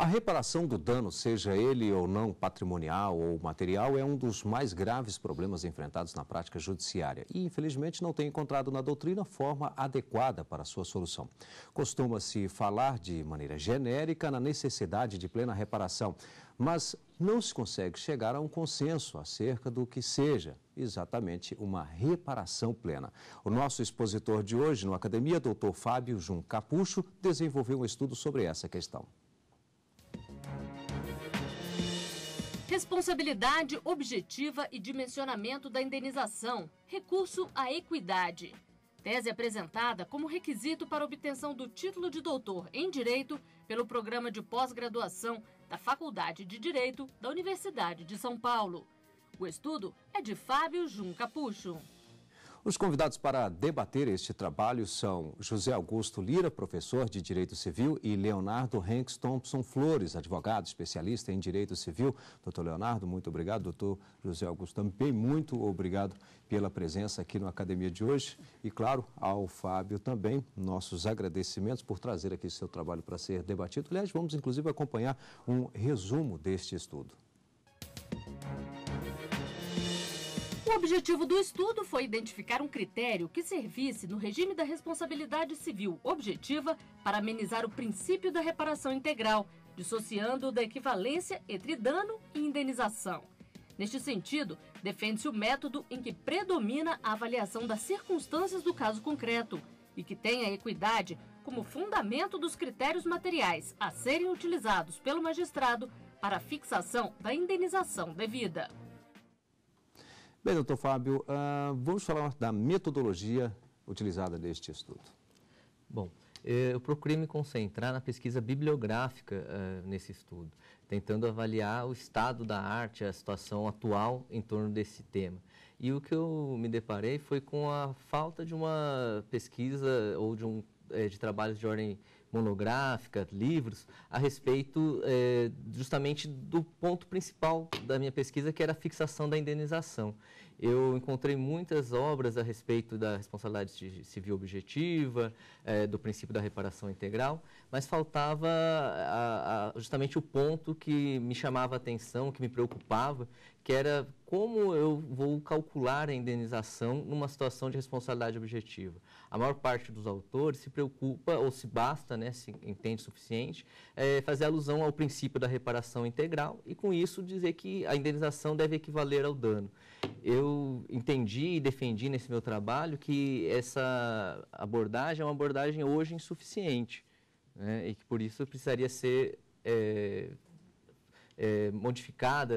A reparação do dano, seja ele ou não patrimonial ou material, é um dos mais graves problemas enfrentados na prática judiciária e, infelizmente, não tem encontrado na doutrina forma adequada para a sua solução. Costuma-se falar de maneira genérica na necessidade de plena reparação, mas não se consegue chegar a um consenso acerca do que seja exatamente uma reparação plena. O nosso expositor de hoje no Academia, Dr. Fábio Jun Capucho, desenvolveu um estudo sobre essa questão. Responsabilidade objetiva e dimensionamento da indenização, recurso à equidade. Tese apresentada como requisito para obtenção do título de doutor em Direito pelo Programa de Pós-Graduação da Faculdade de Direito da Universidade de São Paulo. O estudo é de Fábio Jun Capucho. Os convidados para debater este trabalho são José Augusto Lira, professor de Direito Civil, e Leonardo Henks Thompson Flores, advogado especialista em Direito Civil. Doutor Leonardo, muito obrigado. Doutor José Augusto, também muito obrigado pela presença aqui na Academia de hoje. E, claro, ao Fábio também, nossos agradecimentos por trazer aqui seu trabalho para ser debatido. Aliás, vamos inclusive acompanhar um resumo deste estudo. O objetivo do estudo foi identificar um critério que servisse no regime da responsabilidade civil objetiva para amenizar o princípio da reparação integral, dissociando da equivalência entre dano e indenização. Neste sentido, defende-se o método em que predomina a avaliação das circunstâncias do caso concreto e que tem a equidade como fundamento dos critérios materiais a serem utilizados pelo magistrado para a fixação da indenização devida. Bem, doutor Fábio, vamos falar da metodologia utilizada neste estudo. Bom, eu procurei me concentrar na pesquisa bibliográfica nesse estudo, tentando avaliar o estado da arte, a situação atual em torno desse tema. E o que eu me deparei foi com a falta de uma pesquisa ou de trabalhos de ordem monográfica, livros, a respeito justamente do ponto principal da minha pesquisa, que era a fixação da indenização. Eu encontrei muitas obras a respeito da responsabilidade civil objetiva, do princípio da reparação integral, mas faltava justamente o ponto que me chamava a atenção, que me preocupava, que era como eu vou calcular a indenização numa situação de responsabilidade objetiva. A maior parte dos autores se preocupa, ou se basta, se entende suficiente, fazer alusão ao princípio da reparação integral e, com isso, dizer que a indenização deve equivaler ao dano. Eu entendi e defendi nesse meu trabalho que essa abordagem é uma abordagem hoje insuficiente, e que, por isso, precisaria ser modificada,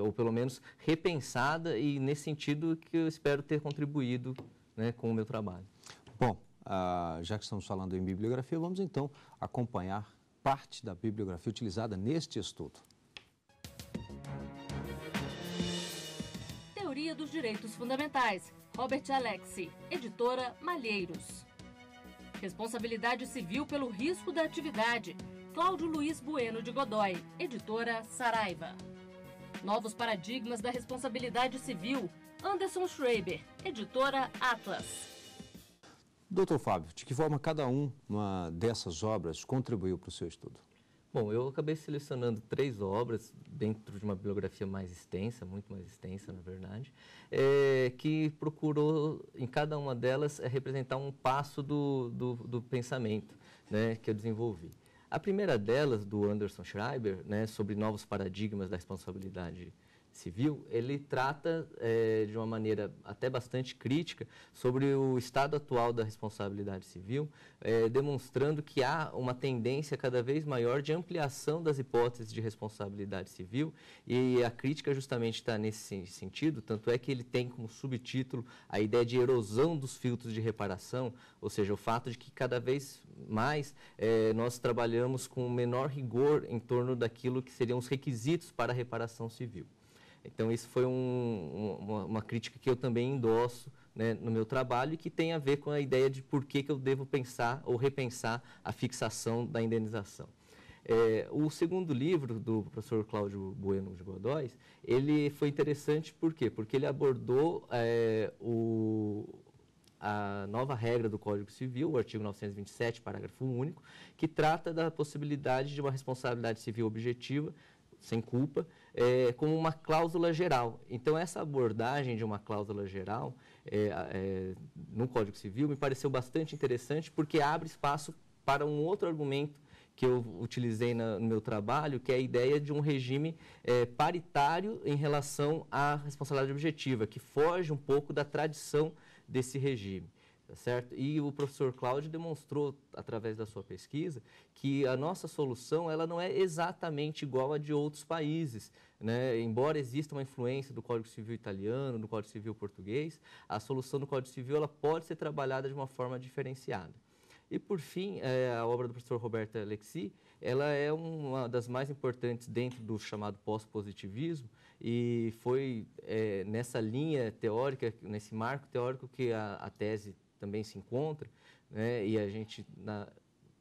ou pelo menos repensada, e nesse sentido que eu espero ter contribuído com o meu trabalho. Bom, já que estamos falando em bibliografia, vamos então acompanhar parte da bibliografia utilizada neste estudo. Teoria dos Direitos Fundamentais, Robert Alexi, editora Malheiros. Responsabilidade Civil pelo Risco da Atividade, Cláudio Luiz Bueno de Godoy, editora Saraiva. Novos Paradigmas da Responsabilidade Civil, Anderson Schreiber, editora Atlas. Doutor Fábio, de que forma cada uma dessas obras contribuiu para o seu estudo? Bom, eu acabei selecionando 3 obras dentro de uma bibliografia mais extensa, muito mais extensa, na verdade, que procurou, em cada uma delas, representar um passo do pensamento que eu desenvolvi. A primeira delas, do Anderson Schreiber, sobre novos paradigmas da responsabilidade civil, ele trata de uma maneira até bastante crítica sobre o estado atual da responsabilidade civil, demonstrando que há uma tendência cada vez maior de ampliação das hipóteses de responsabilidade civil, e a crítica justamente está nesse sentido, tanto é que ele tem como subtítulo a ideia de erosão dos filtros de reparação, ou seja, o fato de que cada vez mais nós trabalhamos com menor rigor em torno daquilo que seriam os requisitos para a reparação civil. Então, isso foi uma crítica que eu também endosso no meu trabalho, e que tem a ver com a ideia de por que eu devo pensar ou repensar a fixação da indenização. O segundo livro, do professor Cláudio Bueno de Godoy, ele foi interessante por quê? Porque ele abordou a nova regra do Código Civil, o artigo 927, parágrafo único, que trata da possibilidade de uma responsabilidade civil objetiva, sem culpa, como uma cláusula geral. Então, essa abordagem de uma cláusula geral no Código Civil me pareceu bastante interessante, porque abre espaço para um outro argumento que eu utilizei no meu trabalho, que é a ideia de um regime paritário em relação à responsabilidade objetiva, que foge um pouco da tradição desse regime. Tá certo? E o professor Cláudio demonstrou, através da sua pesquisa, que a nossa solução ela não é exatamente igual à de outros países, né? Embora exista uma influência do Código Civil italiano, do Código Civil português, a solução do Código Civil ela pode ser trabalhada de uma forma diferenciada. E, por fim, a obra do professor Roberto Alexis, ela é uma das mais importantes dentro do chamado pós-positivismo, e foi nessa linha teórica, nesse marco teórico que a tese também se encontra, né? E a gente,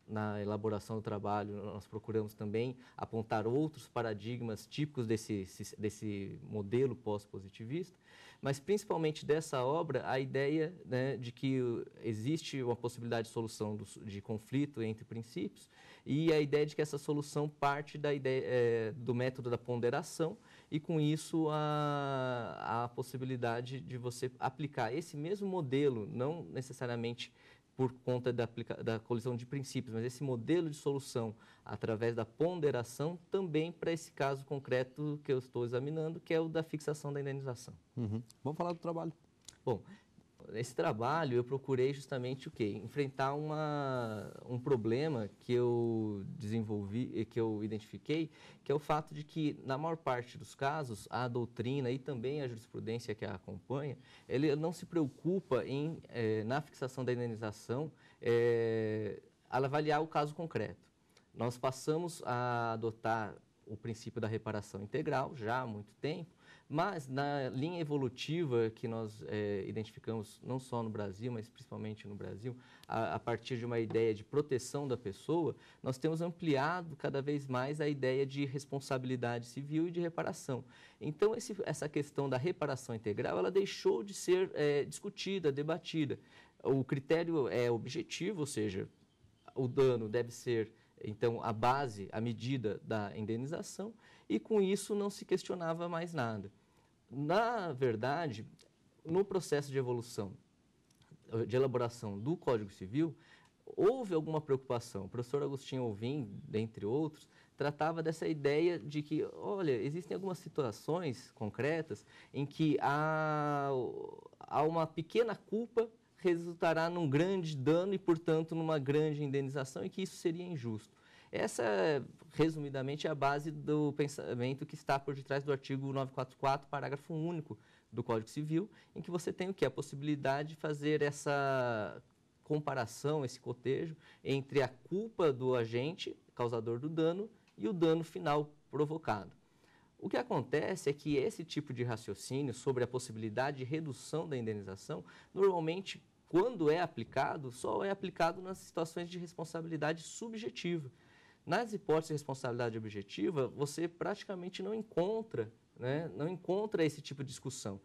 na elaboração do trabalho, nós procuramos também apontar outros paradigmas típicos desse modelo pós-positivista, mas principalmente dessa obra, a ideia, né, de que existe uma possibilidade de solução de conflito entre princípios e a ideia de que essa solução parte da ideia, do método da ponderação e, com isso, a possibilidade de você aplicar esse mesmo modelo, não necessariamente por conta da colisão de princípios, mas esse modelo de solução através da ponderação também para esse caso concreto que eu estou examinando, que é o da fixação da indenização. Uhum. Vamos falar do trabalho. Bom, nesse trabalho eu procurei justamente o quê? Enfrentar um problema que eu desenvolvi, que eu identifiquei, que é o fato de que, na maior parte dos casos, a doutrina e também a jurisprudência que a acompanha, ele não se preocupa em, na fixação da indenização, avaliar o caso concreto. Nós passamos a adotar o princípio da reparação integral já há muito tempo, mas na linha evolutiva que nós identificamos não só no Brasil, mas principalmente no Brasil, a partir de uma ideia de proteção da pessoa, nós temos ampliado cada vez mais a ideia de responsabilidade civil e de reparação. Então, essa questão da reparação integral, ela deixou de ser discutida, debatida. O critério é objetivo, ou seja, o dano deve ser, então, a base, a medida da indenização, e com isso não se questionava mais nada. Na verdade, no processo de evolução, de elaboração do Código Civil, houve alguma preocupação. O professor Agostinho Alvim, dentre outros, tratava dessa ideia de que, olha, existem algumas situações concretas em que há uma pequena culpa resultará num grande dano e, portanto, numa grande indenização, e que isso seria injusto. Essa, resumidamente, é a base do pensamento que está por detrás do artigo 944, parágrafo único do Código Civil, em que você tem o quê? A possibilidade de fazer essa comparação, esse cotejo, entre a culpa do agente, causador do dano, e o dano final provocado. O que acontece é que esse tipo de raciocínio sobre a possibilidade de redução da indenização, normalmente, quando é aplicado, só é aplicado nas situações de responsabilidade subjetiva. Nas hipóteses de responsabilidade objetiva, você praticamente não encontra, né, esse tipo de discussão.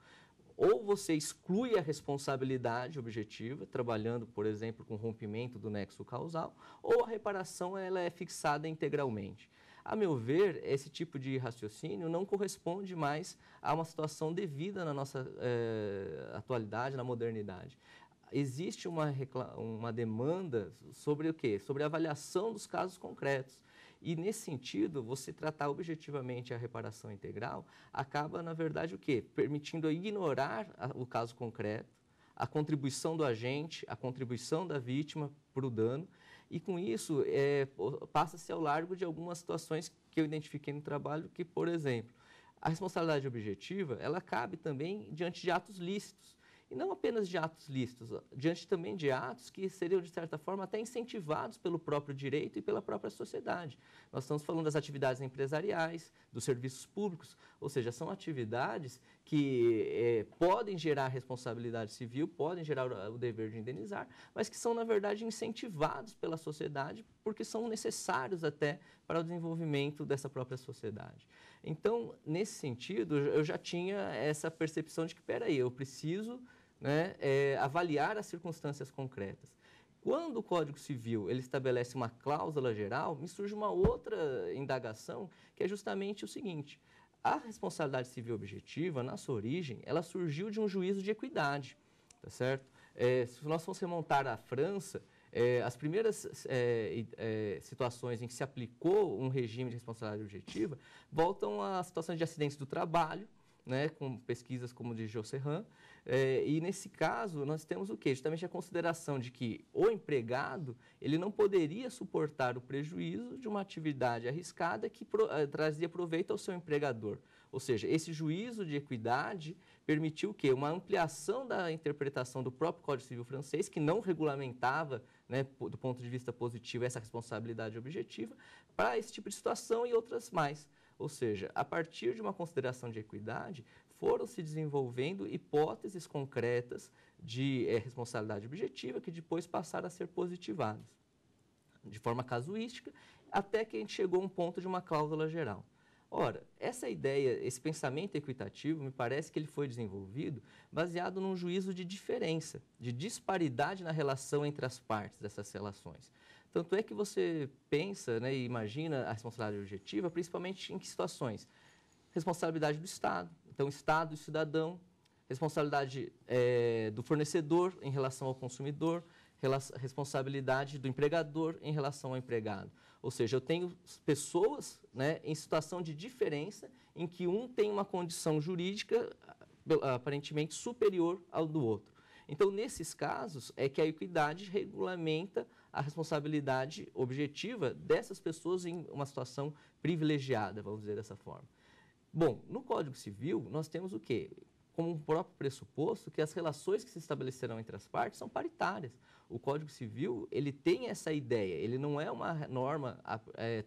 Ou você exclui a responsabilidade objetiva, trabalhando, por exemplo, com rompimento do nexo causal, ou a reparação ela é fixada integralmente. A meu ver, esse tipo de raciocínio não corresponde mais a uma situação devida na nossa atualidade, na modernidade. Existe uma demanda sobre o quê? Sobre a avaliação dos casos concretos. E, nesse sentido, você tratar objetivamente a reparação integral acaba, na verdade, o quê? Permitindo ignorar o caso concreto, a contribuição do agente, a contribuição da vítima para o dano, e, com isso, passa-se ao largo de algumas situações que eu identifiquei no trabalho, que, por exemplo, a responsabilidade objetiva, ela cabe também diante de atos lícitos. E não apenas de atos lícitos, diante também de atos que seriam, de certa forma, até incentivados pelo próprio direito e pela própria sociedade. Nós estamos falando das atividades empresariais, dos serviços públicos, ou seja, são atividades que podem gerar responsabilidade civil, podem gerar o dever de indenizar, mas que são, na verdade, incentivados pela sociedade porque são necessários até para o desenvolvimento dessa própria sociedade. Então, nesse sentido, eu já tinha essa percepção de que, peraí, eu preciso né, avaliar as circunstâncias concretas. Quando o Código Civil ele estabelece uma cláusula geral, me surge uma outra indagação, que é justamente o seguinte: a responsabilidade civil objetiva, na sua origem, ela surgiu de um juízo de equidade, tá certo? Se nós formos remontar à França, as primeiras situações em que se aplicou um regime de responsabilidade objetiva voltam às situações de acidentes do trabalho, né, com pesquisas como de Josserand, e nesse caso nós temos o quê? Justamente a consideração de que o empregado ele não poderia suportar o prejuízo de uma atividade arriscada que trazia proveito ao seu empregador. Ou seja, esse juízo de equidade permitiu o quê? Uma ampliação da interpretação do próprio Código Civil francês, que não regulamentava, né, do ponto de vista positivo, essa responsabilidade objetiva, para esse tipo de situação e outras mais. Ou seja, a partir de uma consideração de equidade, foram se desenvolvendo hipóteses concretas de responsabilidade objetiva que depois passaram a ser positivadas, de forma casuística, até que a gente chegou a um ponto de uma cláusula geral. Ora, essa ideia, esse pensamento equitativo, me parece que ele foi desenvolvido baseado num juízo de diferença, de disparidade na relação entre as partes dessas relações. Tanto é que você pensa, né, e imagina a responsabilidade objetiva, principalmente em que situações? Responsabilidade do Estado, então Estado e cidadão, responsabilidade do fornecedor em relação ao consumidor, responsabilidade do empregador em relação ao empregado. Ou seja, eu tenho pessoas, né, em situação de diferença, em que um tem uma condição jurídica aparentemente superior ao do outro. Então, nesses casos, é que a equidade regulamenta a responsabilidade objetiva dessas pessoas em uma situação privilegiada, vamos dizer dessa forma. Bom, no Código Civil, nós temos o quê? Como um próprio pressuposto que as relações que se estabelecerão entre as partes são paritárias. O Código Civil, ele tem essa ideia, ele não é uma norma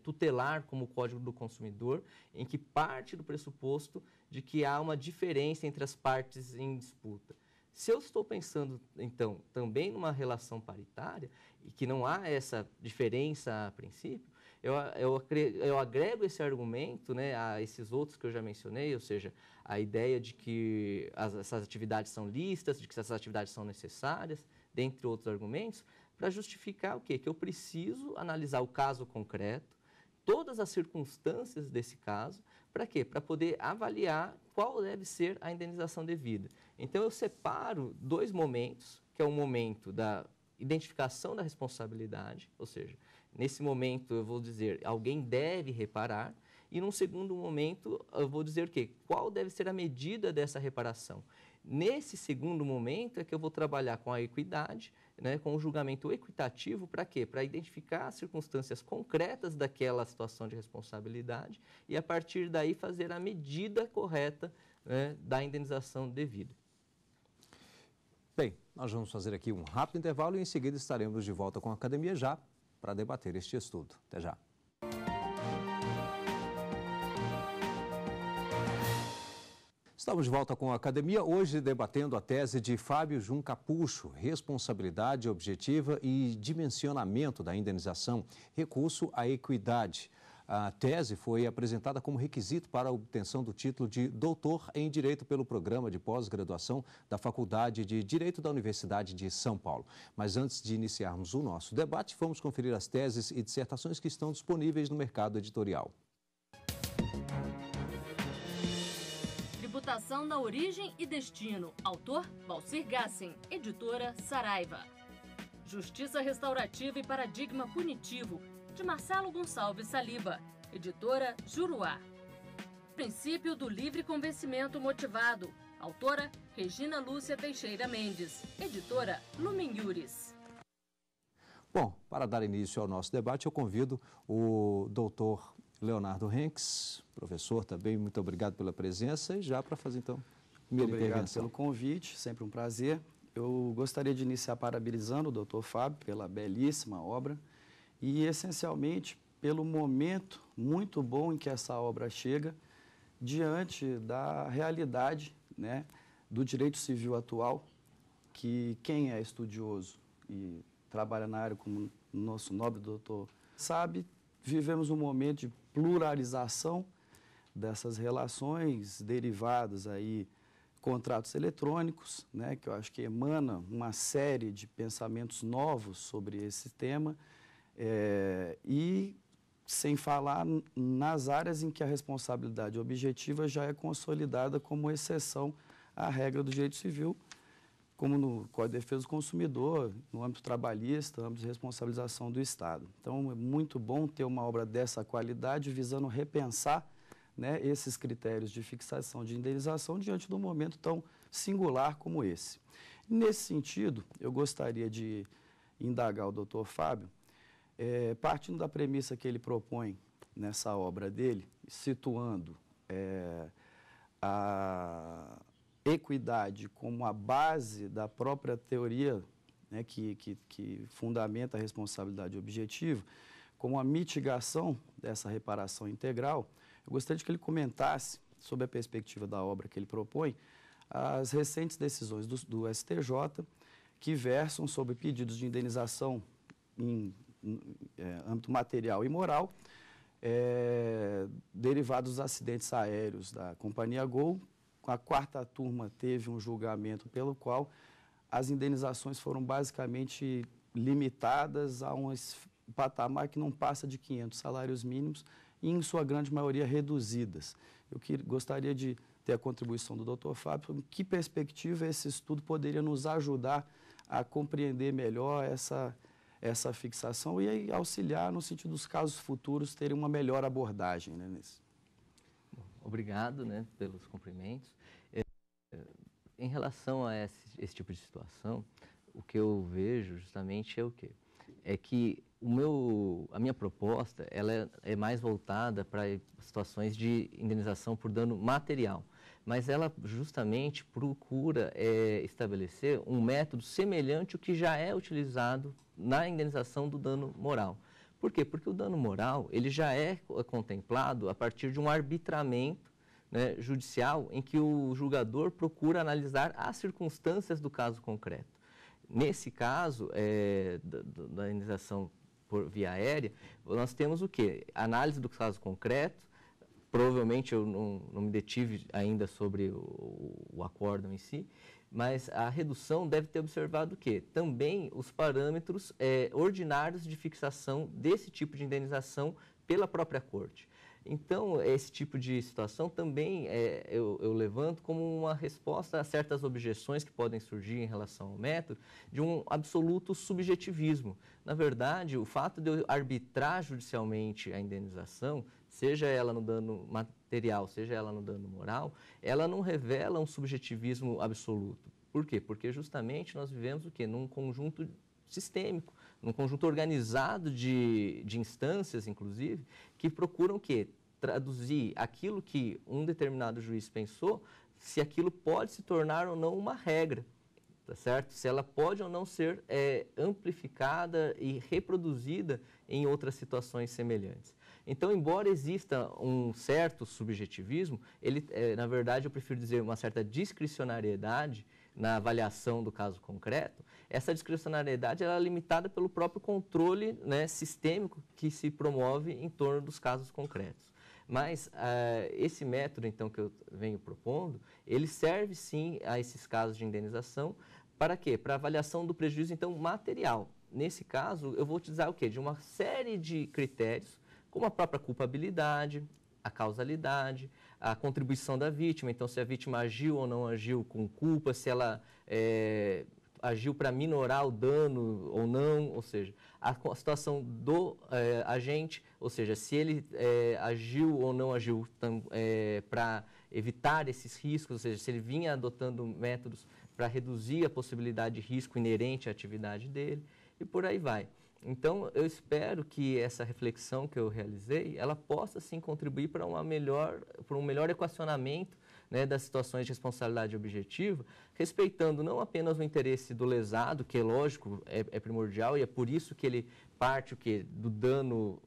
tutelar como o Código do Consumidor, em que parte do pressuposto de que há uma diferença entre as partes em disputa. Se eu estou pensando, então, também numa relação paritária, e que não há essa diferença a princípio, eu agrego esse argumento, né, a esses outros que eu já mencionei, ou seja, a ideia de que essas atividades são lícitas, de que essas atividades são necessárias, dentre outros argumentos, para justificar o quê? Que eu preciso analisar o caso concreto, todas as circunstâncias desse caso, para quê? Para poder avaliar qual deve ser a indenização devida. Então, eu separo dois momentos, que é o momento da identificação da responsabilidade, ou seja, nesse momento eu vou dizer, alguém deve reparar, e num segundo momento eu vou dizer o quê? Qual deve ser a medida dessa reparação. Nesse segundo momento é que eu vou trabalhar com a equidade, né, com o julgamento equitativo, para quê? Para identificar as circunstâncias concretas daquela situação de responsabilidade e, a partir daí, fazer a medida correta, né, da indenização devida. Bem, nós vamos fazer aqui um rápido intervalo e em seguida estaremos de volta com a Academia Já para debater este estudo. Até já. Estamos de volta com a Academia, hoje debatendo a tese de Fábio Jun Capucho, responsabilidade objetiva e dimensionamento da indenização, recurso à equidade. A tese foi apresentada como requisito para a obtenção do título de doutor em Direito pelo programa de pós-graduação da Faculdade de Direito da Universidade de São Paulo. Mas antes de iniciarmos o nosso debate, vamos conferir as teses e dissertações que estão disponíveis no mercado editorial. Tributação na origem e destino. Autor, Valcir Gassen. Editora, Saraiva. Justiça restaurativa e paradigma punitivo, de Marcelo Gonçalves Saliba. Editora, Juruá. Princípio do livre convencimento motivado. Autora, Regina Lúcia Teixeira Mendes. Editora, Lumen Iuris. Bom, para dar início ao nosso debate, eu convido o doutor Leonardo Henks, professor também, muito obrigado pela presença e já para fazer então a primeira intervenção. Obrigado pelo convite, sempre um prazer. Eu gostaria de iniciar parabenizando o doutor Fábio pela belíssima obra e essencialmente pelo momento muito bom em que essa obra chega diante da realidade, né, do direito civil atual, que quem é estudioso e trabalha na área como o nosso nobre doutor sabe, vivemos um momento de pluralização dessas relações derivadas aí contratos eletrônicos, né, que eu acho que emana uma série de pensamentos novos sobre esse tema, e sem falar nas áreas em que a responsabilidade objetiva já é consolidada como exceção à regra do direito civil, como no Código de Defesa do Consumidor, no âmbito trabalhista, no âmbito de responsabilização do Estado. Então, é muito bom ter uma obra dessa qualidade, visando repensar, né, esses critérios de fixação de indenização diante de um momento tão singular como esse. Nesse sentido, eu gostaria de indagar o doutor Fábio, partindo da premissa que ele propõe nessa obra dele, situando a equidade como a base da própria teoria, né, que fundamenta a responsabilidade objetiva, como a mitigação dessa reparação integral. Eu gostaria de que ele comentasse, sob a perspectiva da obra que ele propõe, as recentes decisões do STJ que versam sobre pedidos de indenização em âmbito material e moral, derivados dos acidentes aéreos da companhia Gol. A quarta turma teve um julgamento pelo qual as indenizações foram basicamente limitadas a um patamar que não passa de 500 salários mínimos e, em sua grande maioria, reduzidas. Eu gostaria de ter a contribuição do Dr. Fábio sobre que perspectiva esse estudo poderia nos ajudar a compreender melhor essa fixação e auxiliar no sentido dos casos futuros terem uma melhor abordagem, né, nisso. Obrigado, né, pelos cumprimentos. Em relação a esse tipo de situação, o que eu vejo justamente é o quê? É que a minha proposta ela é mais voltada para situações de indenização por dano material, mas ela justamente procura estabelecer um método semelhante ao que já é utilizado na indenização do dano moral. Por quê? Porque o dano moral ele já é contemplado a partir de um arbitramento, né, judicial em que o julgador procura analisar as circunstâncias do caso concreto. Nesse caso, da indenização por via aérea, nós temos o quê? Análise do caso concreto. Provavelmente eu não me detive ainda sobre o acórdão em si, mas a redução deve ter observado o quê? Também os parâmetros ordinários de fixação desse tipo de indenização pela própria Corte. Então, esse tipo de situação também eu levanto como uma resposta a certas objeções que podem surgir em relação ao método de um absoluto subjetivismo. Na verdade, o fato de eu arbitrar judicialmente a indenização, seja ela no dano material, seja ela no dano moral, ela não revela um subjetivismo absoluto. Por quê? Porque justamente nós vivemos o quê? Num conjunto sistêmico, num conjunto organizado de instâncias, inclusive, que procuram o quê? Traduzir aquilo que um determinado juiz pensou, se aquilo pode se tornar ou não uma regra, tá certo? Se ela pode ou não ser amplificada e reproduzida em outras situações semelhantes. Então, embora exista um certo subjetivismo, na verdade, eu prefiro dizer uma certa discricionariedade na avaliação do caso concreto. Essa discricionariedade ela é limitada pelo próprio controle, né, sistêmico que se promove em torno dos casos concretos. Mas esse método, então, que eu venho propondo, ele serve, sim, a esses casos de indenização. Para quê? Para avaliação do prejuízo, então, material. Nesse caso, eu vou utilizar o quê? De uma série de critérios, como a própria culpabilidade, a causalidade, a contribuição da vítima. Então, se a vítima agiu ou não agiu com culpa, se ela agiu para minorar o dano ou não, ou seja, a situação do agente, ou seja, se ele agiu ou não agiu para evitar esses riscos, ou seja, se ele vinha adotando métodos para reduzir a possibilidade de risco inerente à atividade dele, e por aí vai. Então, eu espero que essa reflexão que eu realizei, ela possa, sim, contribuir para um melhor equacionamento, né, das situações de responsabilidade objetiva, respeitando não apenas o interesse do lesado, que, lógico, é primordial, e é por isso que ele parte do dano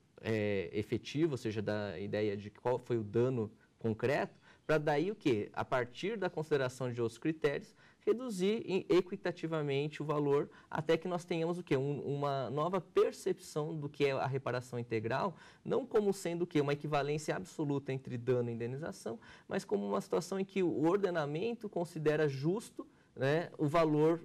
efetivo, ou seja, da ideia de qual foi o dano concreto, para daí o quê? A partir da consideração de outros critérios, reduzir equitativamente o valor até que nós tenhamos o quê? Uma nova percepção do que é a reparação integral, não como sendo o quê? Uma equivalência absoluta entre dano e indenização, mas como uma situação em que o ordenamento considera justo, né, o valor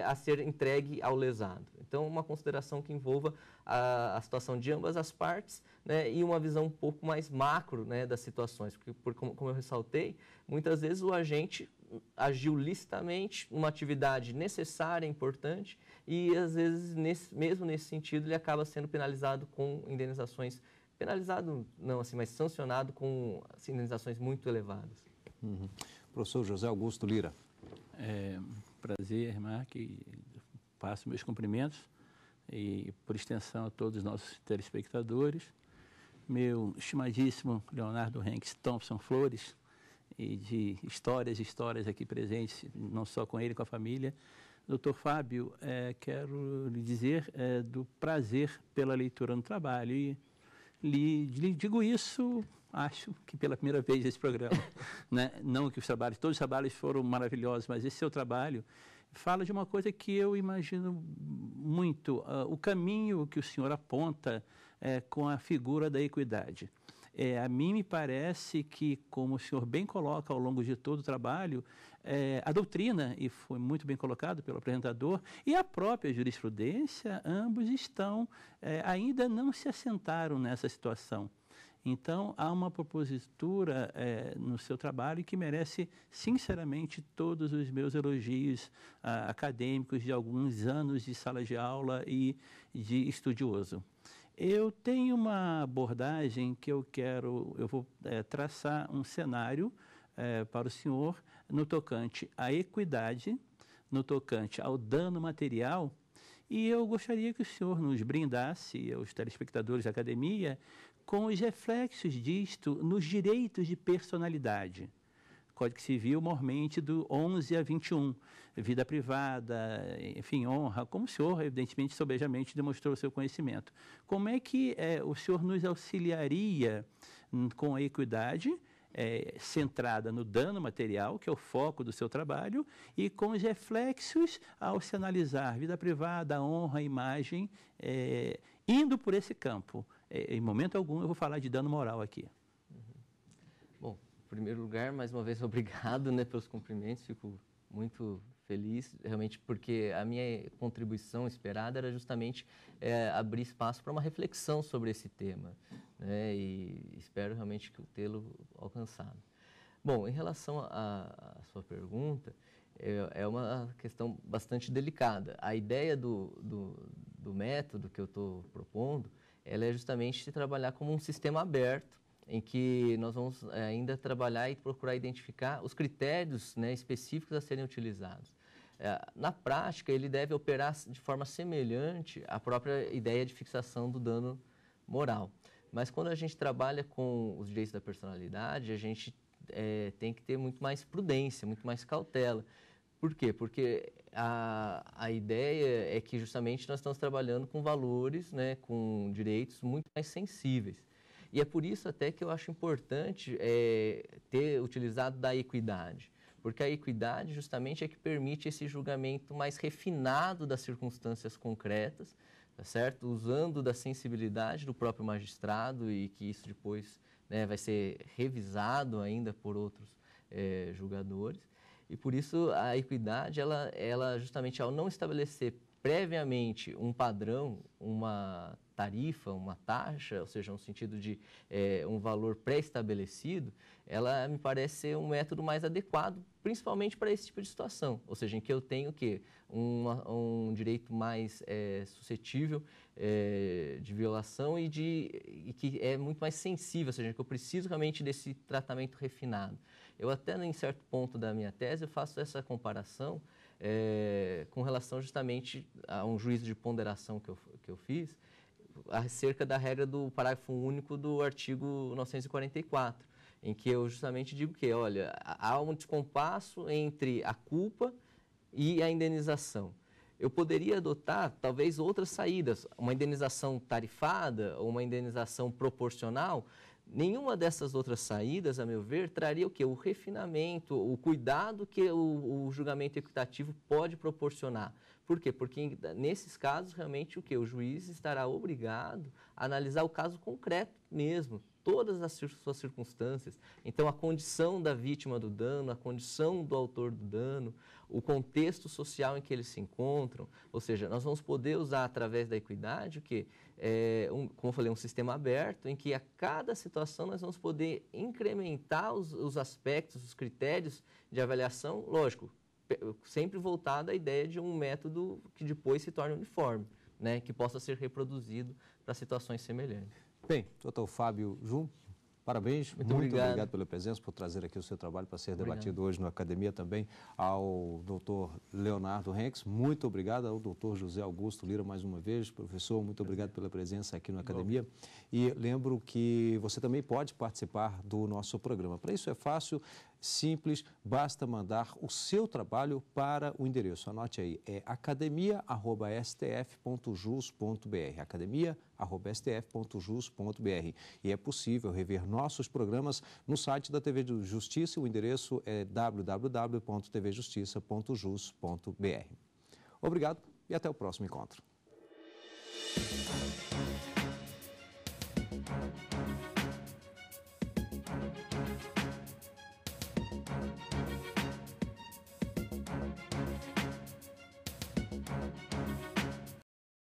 a ser entregue ao lesado. Então, uma consideração que envolva a situação de ambas as partes, né, e uma visão um pouco mais macro, né, das situações. Porque como eu ressaltei, muitas vezes o agente agiu licitamente, uma atividade necessária, importante, e às vezes, mesmo nesse sentido, ele acaba sendo penalizado com indenizações, penalizado não assim, mas sancionado com assim, indenizações muito elevadas. Uhum. Professor José Augusto Lira. Prazer, Mark, passo meus cumprimentos e, por extensão, a todos os nossos telespectadores. Meu estimadíssimo Leonardo Henriques Thompson Flores, e de histórias aqui presentes, não só com ele, com a família. Doutor Fábio, quero lhe dizer do prazer pela leitura no trabalho e lhe digo isso, acho que pela primeira vez nesse programa, né? Não que todos os trabalhos foram maravilhosos, mas esse seu trabalho fala de uma coisa que eu imagino muito, o caminho que o senhor aponta com a figura da equidade. A mim me parece que, como o senhor bem coloca ao longo de todo o trabalho, a doutrina, e foi muito bem colocado pelo apresentador, e a própria jurisprudência, ambos ainda não se assentaram nessa situação. Então, há uma propositura no seu trabalho que merece, sinceramente, todos os meus elogios acadêmicos de alguns anos de sala de aula e de estudioso. Eu tenho uma abordagem que eu vou traçar um cenário para o senhor no tocante à equidade, no tocante ao dano material, e eu gostaria que o senhor nos brindasse, aos telespectadores da academia, com os reflexos disto nos direitos de personalidade. Código Civil, mormente, do 11 a 21. Vida privada, enfim, honra, como o senhor, evidentemente, sobejamente demonstrou o seu conhecimento. Como é que o senhor nos auxiliaria com a equidade, centrada no dano material, que é o foco do seu trabalho, e com os reflexos ao se analisar vida privada, honra, imagem, indo por esse campo? Em momento algum eu vou falar de dano moral aqui. Bom, em primeiro lugar, mais uma vez, obrigado, né, pelos cumprimentos, fico muito feliz, realmente, porque a minha contribuição esperada era justamente abrir espaço para uma reflexão sobre esse tema, né, e espero realmente que tê-lo alcançado. Bom, em relação à sua pergunta, é uma questão bastante delicada. A ideia do método que eu estou propondo, ela é justamente trabalhar como um sistema aberto, em que nós vamos ainda trabalhar e procurar identificar os critérios, né, específicos a serem utilizados. Na prática, ele deve operar de forma semelhante à própria ideia de fixação do dano moral. Mas quando a gente trabalha com os direitos da personalidade, a gente tem que ter muito mais prudência, muito mais cautela. Por quê? Porque a ideia é que justamente nós estamos trabalhando com valores, né, com direitos muito mais sensíveis. E é por isso até que eu acho importante ter utilizado da equidade, porque a equidade justamente é que permite esse julgamento mais refinado das circunstâncias concretas, tá certo? Usando da sensibilidade do próprio magistrado e que isso depois, né, vai ser revisado ainda por outros julgadores. E por isso a equidade, ela justamente ao não estabelecer previamente um padrão, uma tarifa, uma taxa, ou seja, no sentido de um valor pré-estabelecido, ela me parece ser um método mais adequado, principalmente para esse tipo de situação. Ou seja, em que eu tenho o quê? Um direito mais suscetível de violação e que é muito mais sensível, ou seja, que eu preciso realmente desse tratamento refinado. Eu até, em certo ponto da minha tese, eu faço essa comparação com relação justamente a um juízo de ponderação que eu fiz, acerca da regra do parágrafo único do artigo 944, em que eu justamente digo que, olha, há um descompasso entre a culpa e a indenização. Eu poderia adotar, talvez, outras saídas, uma indenização tarifada ou uma indenização proporcional, Nenhuma dessas outras saídas, a meu ver, traria o quê? O refinamento, o cuidado que o julgamento equitativo pode proporcionar. Por quê? Porque nesses casos, realmente, o quê? O juiz estará obrigado a analisar o caso concreto mesmo, todas as suas circunstâncias. Então, a condição da vítima do dano, a condição do autor do dano, o contexto social em que eles se encontram. Ou seja, nós vamos poder usar, através da equidade, o quê? Como eu falei, um sistema aberto, em que a cada situação nós vamos poder incrementar os aspectos, os critérios de avaliação, lógico, sempre voltado à ideia de um método que depois se torne uniforme, né, que possa ser reproduzido para situações semelhantes. Bem, doutor Fábio Jun, parabéns, muito obrigado pela presença, por trazer aqui o seu trabalho para ser debatido hoje na Academia. Também ao doutor Leonardo Henks, muito obrigado. Ao doutor José Augusto Lira, mais uma vez. Professor, muito obrigado pela presença aqui na Academia. E lembro que você também pode participar do nosso programa. Para isso é fácil, simples, basta mandar o seu trabalho para o endereço. Anote aí, é academia@stf.jus.br, academia@stf.jus.br. E é possível rever nossos programas no site da TV Justiça. O endereço é www.tvjustiça.jus.br. Obrigado e até o próximo encontro.